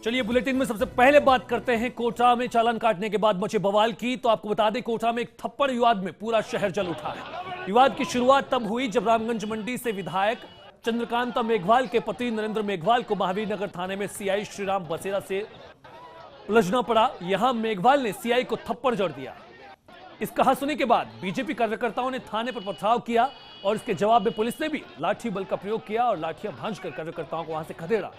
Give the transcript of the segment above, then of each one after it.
चलिए बुलेटिन में सबसे पहले बात करते हैं कोटा में चालान काटने के बाद मचे बवाल की। तो आपको बता दें कोटा में एक थप्पड़ विवाद में पूरा शहर जल उठा है। विवाद की शुरुआत तब हुई जब रामगंज मंडी से विधायक चंद्रकांता मेघवाल के पति नरेंद्र मेघवाल को महावीर नगर थाने में सीआई श्रीराम बसेरा से उलझना पड़ा। यहां मेघवाल ने सीआई को थप्पड़ जड़ दिया। इस कहासुनी के बाद बीजेपी कार्यकर्ताओं ने थाने पर पथराव किया और इसके जवाब में पुलिस ने भी लाठी बल का प्रयोग किया और लाठियां भांजकर कार्यकर्ताओं को वहां से खदेड़ा।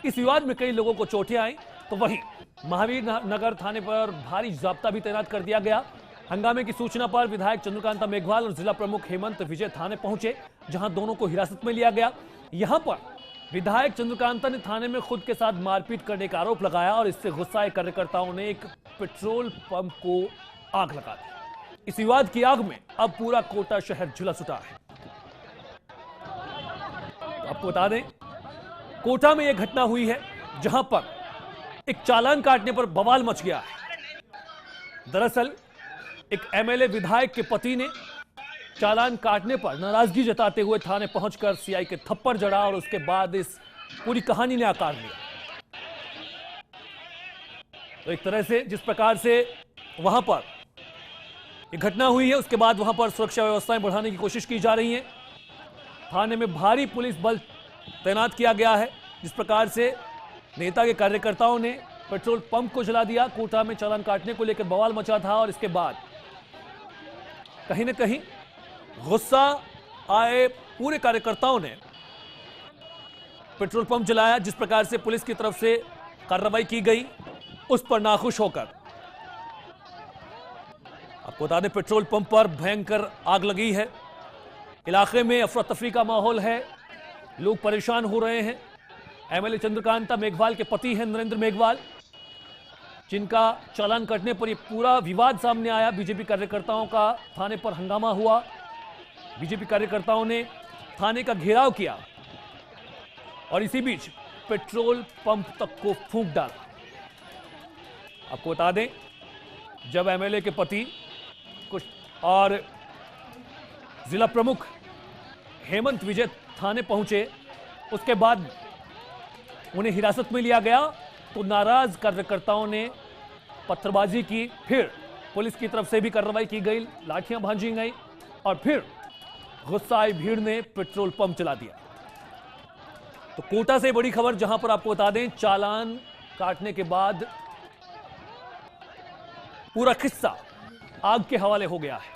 इस विवाद में कई लोगों को चोटें आई तो वहीं महावीर नगर थाने पर भारी जाब्ता भी तैनात कर दिया गया। हंगामे की सूचना पर विधायक चंद्रकांता मेघवाल और जिला प्रमुख हेमंत विजय थाने पहुंचे, जहां दोनों को हिरासत में लिया गया। यहां पर विधायक चंद्रकांता ने थाने में खुद के साथ मारपीट करने का आरोप लगाया और इससे गुस्साए कार्यकर्ताओं ने एक पेट्रोल पंप को आग लगा दी। इस विवाद की आग में अब पूरा कोटा शहर झुलस उठा है। आपको बता दें कोटा में यह घटना हुई है जहां पर एक चालान काटने पर बवाल मच गया है। दरअसल एक एमएलए विधायक के पति ने चालान काटने पर नाराजगी जताते हुए थाने पहुंचकर सीआई के थप्पड़ जड़ा और उसके बाद इस पूरी कहानी ने आकार लिया। तो एक तरह से जिस प्रकार से वहां पर एक घटना हुई है उसके बाद वहां पर सुरक्षा व्यवस्थाएं बढ़ाने की कोशिश की जा रही है। थाने में भारी पुलिस बल तैनात किया गया है। जिस प्रकार से नेता के कार्यकर्ताओं ने पेट्रोल पंप को जला दिया, कोटा में चालान काटने को लेकर बवाल मचा था और इसके बाद कहीं ना कहीं गुस्सा आए पूरे कार्यकर्ताओं ने पेट्रोल पंप जलाया। जिस प्रकार से पुलिस की तरफ से कार्रवाई की गई उस पर नाखुश होकर आपको बता दें पेट्रोल पंप पर भयंकर आग लगी है। इलाके में अफरा तफरी का माहौल है, लोग परेशान हो रहे हैं। एमएलए चंद्रकांता मेघवाल के पति हैं नरेंद्र मेघवाल, जिनका चालान कटने पर यह पूरा विवाद सामने आया। बीजेपी कार्यकर्ताओं का थाने पर हंगामा हुआ। बीजेपी कार्यकर्ताओं ने थाने का घेराव किया और इसी बीच पेट्रोल पंप तक को फूंक डाला। आपको बता दें जब एमएलए के पति कुछ और जिला प्रमुख हेमंत विजय थाने पहुंचे उसके बाद उन्हें हिरासत में लिया गया तो नाराज कार्यकर्ताओं ने पत्थरबाजी की। फिर पुलिस की तरफ से भी कार्रवाई की गई, लाठियां भांजी गई और फिर गुस्सा आई भीड़ ने पेट्रोल पंप चला दिया। तो कोटा से बड़ी खबर जहां पर आपको बता दें चालान काटने के बाद पूरा किस्सा आग के हवाले हो गया है।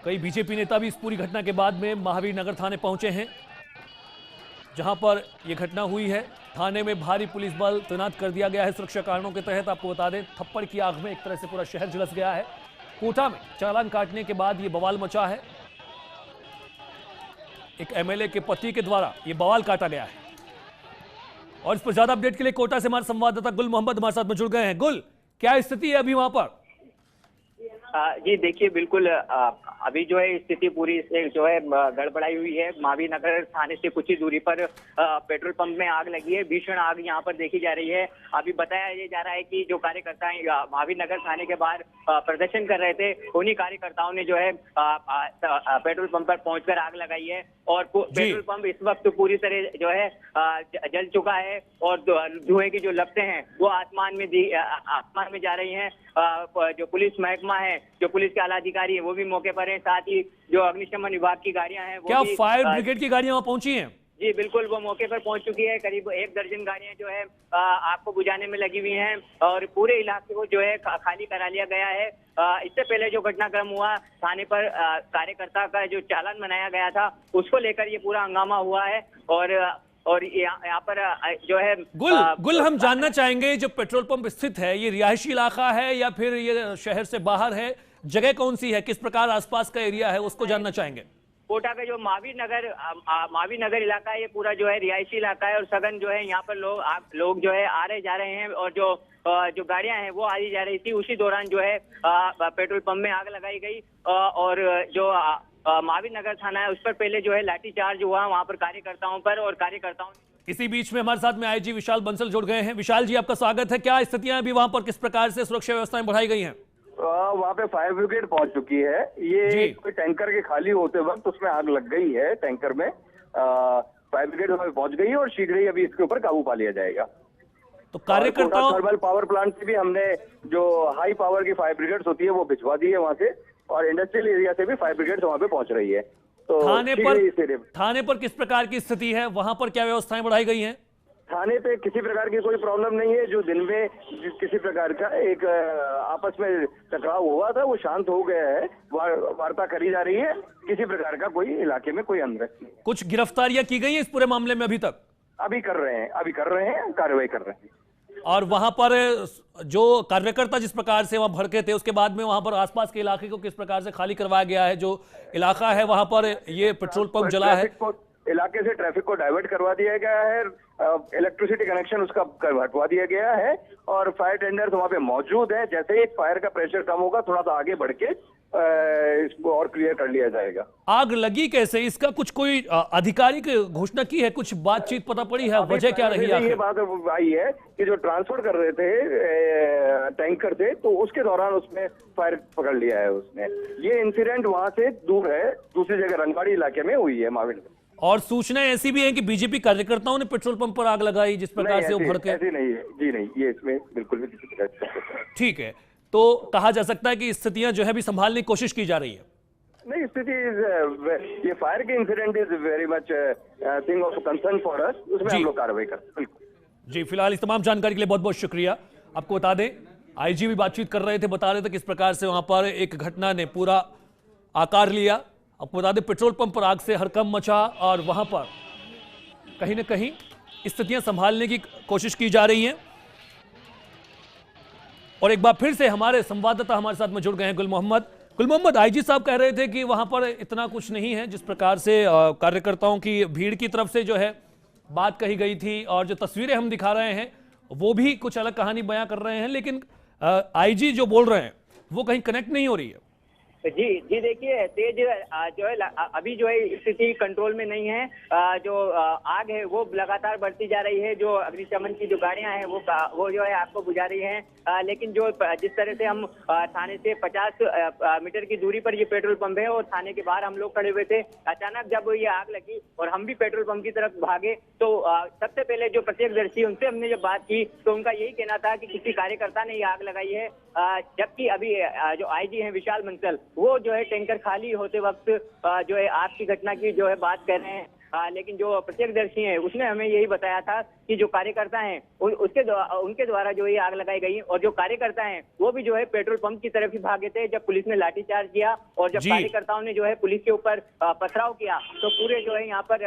कई बीजेपी नेता भी इस पूरी घटना के बाद में महावीर नगर थाने पहुंचे हैं जहां पर यह घटना हुई है। थाने में भारी पुलिस बल तैनात कर दिया गया है सुरक्षा कारणों के तहत। आपको बता दें थप्पड़ की आग में एक तरह से पूरा शहर झुलस गया है। कोटा में चालान काटने के बाद यह बवाल मचा है। एक एमएलए के पति के द्वारा यह बवाल काटा गया है। और इस पर ज्यादा अपडेट के लिए कोटा से हमारे संवाददाता गुल मोहम्मद हमारे साथ में जुड़ गए हैं। गुल, क्या स्थिति है अभी वहां पर? जी देखिए, बिल्कुल अभी जो है स्थिति पूरी से जो है गड़बड़ाई हुई है। महावीर नगर थाने से कुछ ही दूरी पर पेट्रोल पंप में आग लगी है। भीषण आग यहाँ पर देखी जा रही है। अभी बताया ये जा रहा है कि जो कार्यकर्ता महावीर नगर थाने के बाहर प्रदर्शन कर रहे थे उन्हीं कार्यकर्ताओं ने जो है पेट्रोल पंप पर पहुंचकर आग लगाई है और पेट्रोल पंप इस वक्त पूरी तरह जो है जल चुका है और धुएं की जो लपटें हैं वो आसमान में जा रही हैं। जो पुलिस महकमा है, जो पुलिस के आला अधिकारी है वो भी मौके पर हैं। साथ ही जो अग्निशमन विभाग की गाड़ियां हैं वो क्या भी फायर ब्रिगेड की गाड़ियां वहां पहुंची हैं? जी बिल्कुल, वो मौके पर पहुंच चुकी है। करीब 1 दर्जन गाड़ियां जो है आग को बुझाने में लगी हुई हैं और पूरे इलाके को जो है खाली करा लिया गया है। इससे पहले जो घटनाक्रम हुआ थाने पर कार्यकर्ता का जो चालान बनाया गया था उसको लेकर ये पूरा हंगामा हुआ है और यहाँ पर जो है गुल हम जानना चाहेंगे जो पेट्रोल पंप स्थित है ये रिहायशी इलाका है या फिर ये शहर से बाहर है? जगह कौन सी है, किस प्रकार आसपास का एरिया है, उसको जानना चाहेंगे। कोटा का जो महावीर नगर इलाका है ये पूरा जो है रिहायशी इलाका है और सघन जो है यहाँ पर लोग जो है आ रहे जा रहे हैं और जो गाड़ियां हैं वो आई जा रही थी। उसी दौरान जो है पेट्रोल पंप में आग लगाई गई और जो महावीर नगर थाना है उस पर पहले जो है लाठीचार्ज हुआ वहां पर कार्यकर्ताओं पर और कार्यकर्ताओं। इसी बीच में हमारे साथ में आईजी विशाल बंसल जुड़ गए हैं। विशाल जी, आपका स्वागत है। क्या स्थितियां अभी वहां पर, किस प्रकार से सुरक्षा व्यवस्थाएं बढ़ाई गई हैं? वहाँ पे फायर ब्रिगेड पहुंच चुकी है। ये कोई टैंकर के खाली होते वक्त उसमें आग लग गई है टैंकर में। फायर ब्रिगेड वहां पे पहुंच गई है और शीघ्र ही अभी इसके ऊपर काबू पा लिया जाएगा। तो कार्यकर्ताओं थर्मल पावर प्लांट से भी हमने जो हाई पावर की फायर ब्रिगेड होती है वो भिजवा दी है वहां से, और इंडस्ट्रियल एरिया से भी फायर ब्रिगेड वहां पे पहुंच रही है। तो थाने पर किस प्रकार की स्थिति है, वहां पर क्या व्यवस्थाएं बढ़ाई गई हैं? थाने पे किसी प्रकार की कोई प्रॉब्लम नहीं है। जो दिन में किसी प्रकार का एक आपस में टकराव हुआ था वो शांत हो गया है, वार्ता करी जा रही है। किसी प्रकार का कोई इलाके में कोई अनरेस्ट नहीं। कुछ गिरफ्तारियां की गई हैं इस पूरे मामले में अभी तक? अभी कर रहे हैं, कार्रवाई कर रहे हैं। और वहां पर जो कार्यकर्ता जिस प्रकार से वहां भड़के थे, उसके बाद में वहां पर आसपास के इलाके को किस प्रकार से खाली करवाया गया है? जो इलाका है वहां पर ये पेट्रोल पंप जला है, इलाके से ट्रैफिक को डाइवर्ट करवा दिया गया है, इलेक्ट्रिसिटी कनेक्शन उसका हटवा दिया गया है, और फायर टेंडर्स वहां पे मौजूद हैं। जैसे ही फायर का प्रेशर कम होगा थोड़ा सा आगे बढ़ के इसको और क्लियर कर लिया जाएगा। आग लगी कैसे, इसका कुछ कोई आधिकारिक घोषणा की है? कुछ बातचीत पता पड़ी है? वजह क्या रही है? ये बात आई है कि जो ट्रांसपोर्ट कर रहे थे टैंकर से, तो उसके दौरान उसमें फायर पकड़ लिया है उसने। ये इंसिडेंट वहां से दूर है, दूसरी जगह रंगवाड़ी इलाके में हुई है, माविन। और सूचनाएं ऐसी भी हैं कि बीजेपी कार्यकर्ताओं ने पेट्रोल पंप पर आग लगाई, जिस प्रकार से वो भड़के। ऐसी नहीं है जी, नहीं, ये इसमें बिल्कुल भी किसी प्रकार की। ठीक है, तो कहा जा सकता है कि स्थितियां जो है अभी संभालने की कोशिश की जा रही है। नहीं, स्थिति ये फायर के incident is very much thing of concern for us, उसमें हम लोग कार्रवाई करते हैं। बिल्कुल जी, फिलहाल इस तमाम जानकारी के लिए बहुत बहुत शुक्रिया। आपको बता दें, आईजी भी बातचीत कर रहे थे, बता रहे थे किस प्रकार से वहां पर एक घटना ने पूरा आकार लिया। आपको बता दें, पेट्रोल पंप पर आग से हड़कंप मचा और वहां पर कहीं ना कहीं स्थितियां संभालने की कोशिश की जा रही हैं। और एक बार फिर से हमारे संवाददाता हमारे साथ में जुड़ गए हैं, गुल मोहम्मद। आईजी साहब कह रहे थे कि वहां पर इतना कुछ नहीं है, जिस प्रकार से कार्यकर्ताओं की भीड़ की तरफ से जो है बात कही गई थी, और जो तस्वीरें हम दिखा रहे हैं वो भी कुछ अलग कहानी बयां कर रहे हैं, लेकिन आईजी जो बोल रहे हैं वो कहीं कनेक्ट नहीं हो रही है। जी देखिए, तेज जो है अभी जो है स्थिति कंट्रोल में नहीं है। जो आग है वो लगातार बढ़ती जा रही है। जो अग्निशमन की जो गाड़ियां हैं वो जो है आपको बुझा रही हैं। लेकिन जो जिस तरह से हम थाने से 50 मीटर की दूरी पर ये पेट्रोल पंप है और थाने के बाहर हम लोग खड़े हुए थे, अचानक जब ये आग लगी और हम भी पेट्रोल पंप की तरफ भागे, तो सबसे पहले जो प्रत्यक्षदर्शी उनसे हमने जब बात की तो उनका यही कहना था कि किसी कार्यकर्ता ने ये आग लगाई है। जबकि अभी जो आईजी हैं विशाल बंसल, वो जो है टैंकर खाली होते वक्त जो है आग की घटना की जो है बात कर रहे हैं। लेकिन जो प्रत्यक्षदर्शी है उसने हमें यही बताया था कि जो कार्यकर्ता हैं उनके द्वारा जो ये आग लगाई गई, और जो कार्यकर्ता हैं वो भी जो है पेट्रोल पंप की तरफ ही भागे थे जब पुलिस ने लाठीचार्ज किया। और जब कार्यकर्ताओं ने जो है पुलिस के ऊपर पथराव किया तो पूरे जो है यहाँ पर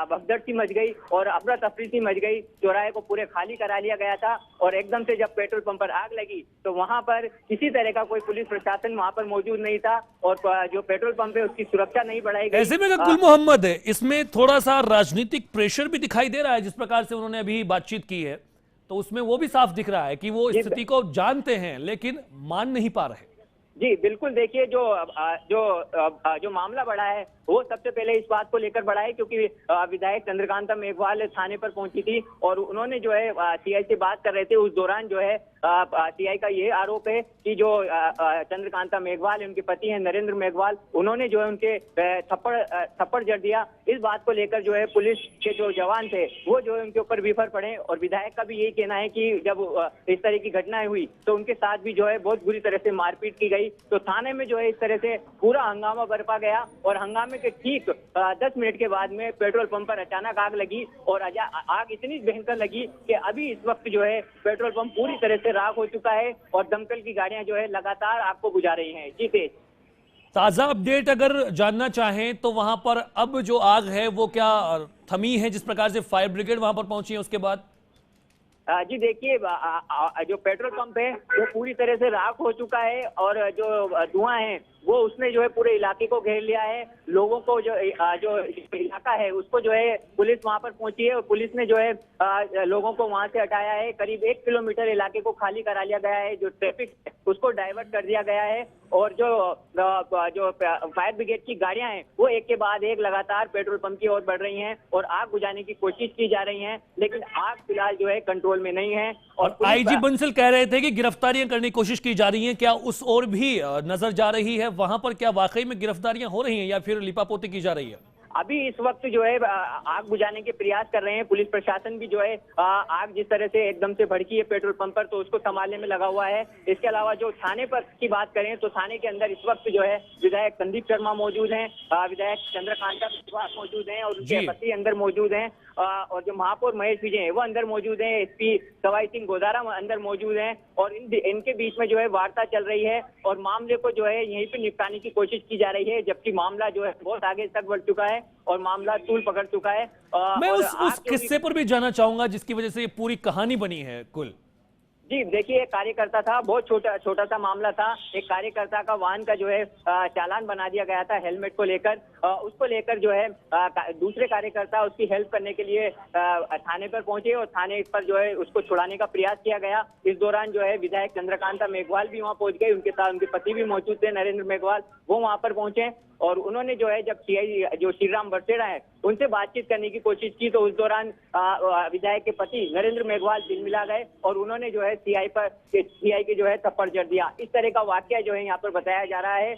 भगदड़ सी मच गई और अफरा तफरी सी मच गई। चौराहे को पूरे खाली करा लिया गया था, और एकदम से जब पेट्रोल पंप पर आग लगी तो वहां पर किसी तरह का कोई पुलिस प्रशासन वहां पर मौजूद नहीं था, और जो पेट्रोल पंप है उसकी सुरक्षा नहीं बढ़ाई गई। ऐसे में गुल मोहम्मद, इसमें थोड़ा सा राजनीतिक प्रेशर भी दिखाई दे रहा है, जिस प्रकार से उन्होंने अभी बातचीत की है, तो उसमें वो भी साफ दिख रहा है कि वो स्थिति को जानते हैं लेकिन मान नहीं पा रहे। जी बिल्कुल, देखिए जो मामला बढ़ा है वो सबसे पहले इस बात को लेकर बढ़ा है क्योंकि विधायक चंद्रकांता मेघवाल थाने पर पहुंची थी और उन्होंने जो है सीआई से बात कर रहे थे। उस दौरान जो है सीआई का ये आरोप है कि जो चंद्रकांता मेघवाल उनके पति हैं नरेंद्र मेघवाल, उन्होंने जो है उनके थप्पड़ जड़ दिया। इस बात को लेकर जो है पुलिस के जो जवान थे वो जो है उनके ऊपर बिफर पड़े, और विधायक का भी यही कहना है कि जब इस तरह की घटनाएं हुई तो उनके साथ भी जो है बहुत बुरी तरह से मारपीट की गई। तो थाने में जो है इस तरह से पूरा हंगामा बरपा गया, और हंगामे के ठीक 10 मिनट के बाद में पेट्रोल पंप पर अचानक आग लगी, और आग इतनी भयंकर लगी कि अभी इस वक्त जो है पेट्रोल पंप पूरी तरह से राख हो चुका है और दमकल की गाड़ियां जो है लगातार आग को बुझा रही हैं। जी तेज, ताजा अपडेट अगर जानना चाहें तो वहां पर अब जो आग है वो क्या थमी है, जिस प्रकार से फायर ब्रिगेड वहां पर पहुंची है उसके बाद? जी देखिए, जो पेट्रोल पंप है वो पूरी तरह से राख हो चुका है, और जो धुआं है वो उसने जो है पूरे इलाके को घेर लिया है। लोगों को जो इलाका है उसको जो है पुलिस वहां पर पहुंची है, और पुलिस ने जो है लोगों को वहां से हटाया है। करीब 1 किलोमीटर इलाके को खाली करा लिया गया है। जो ट्रैफिक है उसको डाइवर्ट कर दिया गया है, और जो फायर ब्रिगेड की गाड़ियां हैं वो एक के बाद एक लगातार पेट्रोल पंप की ओर बढ़ रही हैं और आग बुझाने की कोशिश की जा रही है, लेकिन आग फिलहाल जो है कंट्रोल में नहीं है। और आईजी बंसल कह रहे थे कि गिरफ्तारियां करने की कोशिश की जा रही हैं, क्या उस ओर भी नजर जा रही है? वहां पर क्या वाकई में गिरफ्तारियां हो रही हैं या फिर लिपापोती की जा रही है? अभी इस वक्त जो है आग बुझाने के प्रयास कर रहे हैं। पुलिस प्रशासन भी जो है आग जिस तरह से एकदम से भड़की है पेट्रोल पंप पर, तो उसको संभालने में लगा हुआ है। इसके अलावा जो थाने पर की बात करें तो थाने के अंदर इस वक्त जो है विधायक संदीप शर्मा मौजूद हैं, विधायक चंद्रकांता मौजूद हैं और उनके पति अंदर मौजूद हैं, और जो महापौर महेश विजय हैं वो अंदर मौजूद हैं, एसपी सवाई सिंह गोदारा अंदर मौजूद हैं, और इनके बीच में जो है वार्ता चल रही है और मामले को जो है यहीं पे निपटाने की कोशिश की जा रही है, जबकि मामला जो है बहुत आगे तक बढ़ चुका है और मामला तूल पकड़ चुका है। मैं उस किस्से पर भी जाना चाहूंगा जिसकी वजह से ये पूरी कहानी बनी है कुल। जी देखिए, एक कार्यकर्ता था, बहुत छोटा सा मामला था। एक कार्यकर्ता का वाहन का जो है चालान बना दिया गया था हेलमेट को लेकर, उसको लेकर जो है दूसरे कार्यकर्ता उसकी हेल्प करने के लिए थाने पर पहुंचे और थाने पर जो है उसको छुड़ाने का प्रयास किया गया। इस दौरान जो है विधायक चंद्रकांता मेघवाल भी वहां पहुंच गए, उनके साथ उनके पति भी मौजूद थे नरेंद्र मेघवाल, वो वहां पर पहुंचे और उन्होंने जो है जब सीआई जो श्रीराम बरसेड़ा है उनसे बातचीत करने की कोशिश की, तो उस दौरान विधायक के पति नरेंद्र मेघवाल दिल मिला गए और उन्होंने जो है सीआई के जो है थप्पड़ जड़ दिया। इस तरह का वाकया जो है यहाँ पर बताया जा रहा है।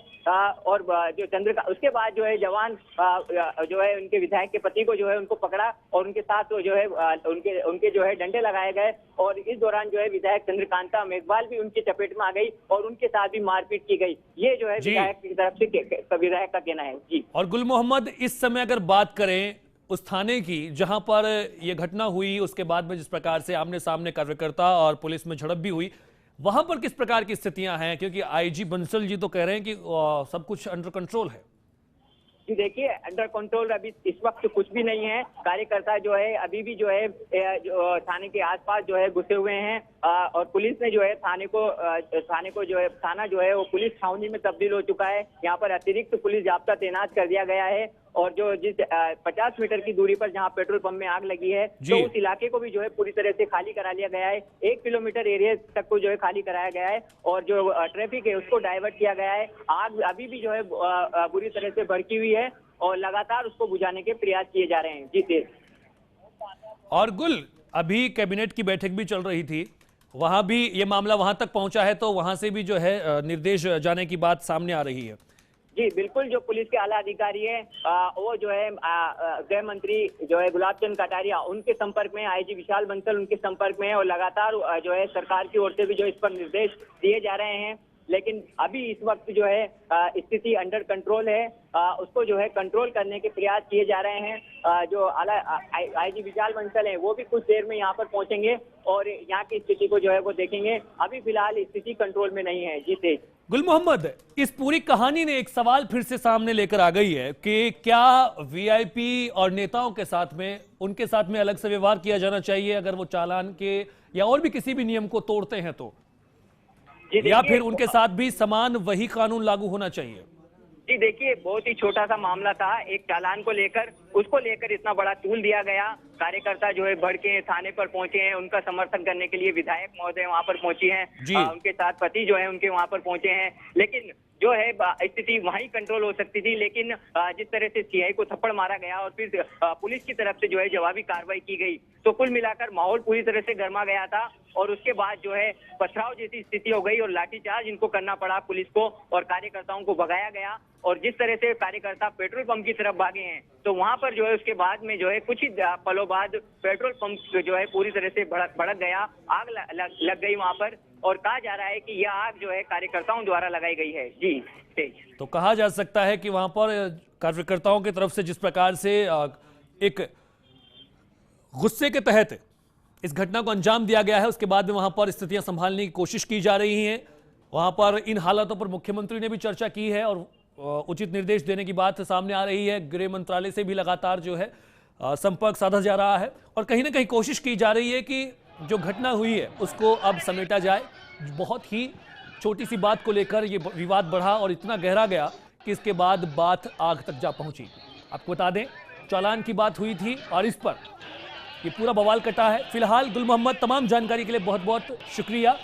और जो उसके बाद जो है जवान जो है उनके विधायक के पति को जो है उनको पकड़ा और उनके साथ जो है उनके जो है डंडे लगाए गए और इस दौरान जो है विधायक चंद्रकांता मेघवाल भी उनकी चपेट में आ गई और उनके साथ भी मारपीट की गई। ये जो है विधायक की तरफ से विधायक का कहना है। जी। और गुल मोहम्मद, इस समय अगर बात करें उस थाने की जहां पर यह घटना हुई, उसके बाद में जिस प्रकार से आमने सामने कार्यकर्ता और पुलिस में झड़प भी हुई, वहां पर किस प्रकार की स्थितियां हैं? क्योंकि आईजी बंसल जी तो कह रहे हैं कि सब कुछ अंडर कंट्रोल है। जी देखिए, अंडर कंट्रोल अभी इस वक्त कुछ भी नहीं है। कार्यकर्ता जो है अभी भी जो है थाने के आसपास जो है घुसे हुए हैं और पुलिस ने जो है थाने को जो है थाना जो है वो पुलिस छावनी में तब्दील हो चुका है। यहाँ पर अतिरिक्त पुलिस जाब्ता तैनात कर दिया गया है और जो जिस 50 मीटर की दूरी पर जहाँ पेट्रोल पंप में आग लगी है तो उस इलाके को भी जो है पूरी तरह से खाली करा लिया गया है। 1 किलोमीटर एरिया तक को जो है खाली कराया गया है और जो ट्रैफिक है उसको डाइवर्ट किया गया है। आग अभी भी जो है बुरी तरह से भड़की हुई है और लगातार उसको बुझाने के प्रयास किए जा रहे हैं। जी तेज। और गुल, अभी कैबिनेट की बैठक भी चल रही थी, वहां भी ये मामला वहां तक पहुंचा है, तो वहां से भी जो है निर्देश जाने की बात सामने आ रही है। जी बिल्कुल, जो पुलिस के आला अधिकारी है वो जो है गृह मंत्री जो है गुलाब चंद कटारिया उनके संपर्क में, आईजी विशाल बंसल उनके संपर्क में है और लगातार जो है सरकार की ओर से भी जो इस पर निर्देश दिए जा रहे हैं। लेकिन अभी इस वक्त जो है स्थिति अंडर कंट्रोल है, उसको जो है कंट्रोल करने के प्रयास किए जा रहे हैं। जो आईजी विशाल बंसल है वो भी कुछ देर में यहाँ पर पहुंचेंगे और यहाँ की स्थिति को जो है वो देखेंगे। अभी फिलहाल स्थिति कंट्रोल में नहीं है। जी तेज। गुल मोहम्मद, इस पूरी कहानी ने एक सवाल फिर से सामने लेकर आ गई है कि क्या वीआईपी और नेताओं के साथ में उनके साथ में अलग से व्यवहार किया जाना चाहिए अगर वो चालान के या और भी किसी भी नियम को तोड़ते हैं तो, या फिर उनके साथ भी समान वही कानून लागू होना चाहिए? जी देखिए, बहुत ही छोटा सा मामला था, एक चालान को लेकर, उसको लेकर इतना बड़ा तूल दिया गया। कार्यकर्ता जो है भड़के थाने पर पहुंचे हैं, उनका समर्थन करने के लिए विधायक महोदय वहां पर पहुंची हैं, उनके साथ पति जो है उनके वहां पर पहुंचे हैं। लेकिन जो है स्थिति वहीं कंट्रोल हो सकती थी, लेकिन जिस तरह से सीआई को थप्पड़ मारा गया और फिर पुलिस की तरफ से जो है जवाबी कार्रवाई की गई, तो कुल मिलाकर माहौल पूरी तरह से गर्मा गया था और उसके बाद जो है पथराव जैसी स्थिति हो गई और लाठीचार्ज इनको करना पड़ा पुलिस को और कार्यकर्ताओं को भगाया गया। और जिस तरह से कार्यकर्ता पेट्रोल पंप की तरफ भागे हैं तो वहां पर जो है उसके बाद में जो है कुछ ही पलों बाद पेट्रोल पंप जो है पूरी तरह से भड़क गया, आग लग गई वहां पर और कहा जा रहा है कि यह आग जो है कार्यकर्ताओं द्वारा लगाई गई है। जी तेज। तो कहा जा सकता है कि वहां पर कार्यकर्ताओं की तरफ से जिस प्रकार से एक गुस्से के तहत इस घटना को अंजाम दिया गया है, उसके बाद में वहां पर स्थितियां संभालने की कोशिश की जा रही हैं। वहां पर इन हालातों पर मुख्यमंत्री ने भी चर्चा की है और उचित निर्देश देने की बात सामने आ रही है। गृह मंत्रालय से भी लगातार जो है संपर्क साधा जा रहा है और कहीं ना कहीं कोशिश की जा रही है कि जो घटना हुई है उसको अब समेटा जाए। बहुत ही छोटी सी बात को लेकर ये विवाद बढ़ा और इतना गहरा गया कि इसके बाद बात आग तक जा पहुंची। आपको बता दें, चालान की बात हुई थी और इस पर ये पूरा बवाल कटा है। फिलहाल गुल मोहम्मद, तमाम जानकारी के लिए बहुत बहुत शुक्रिया।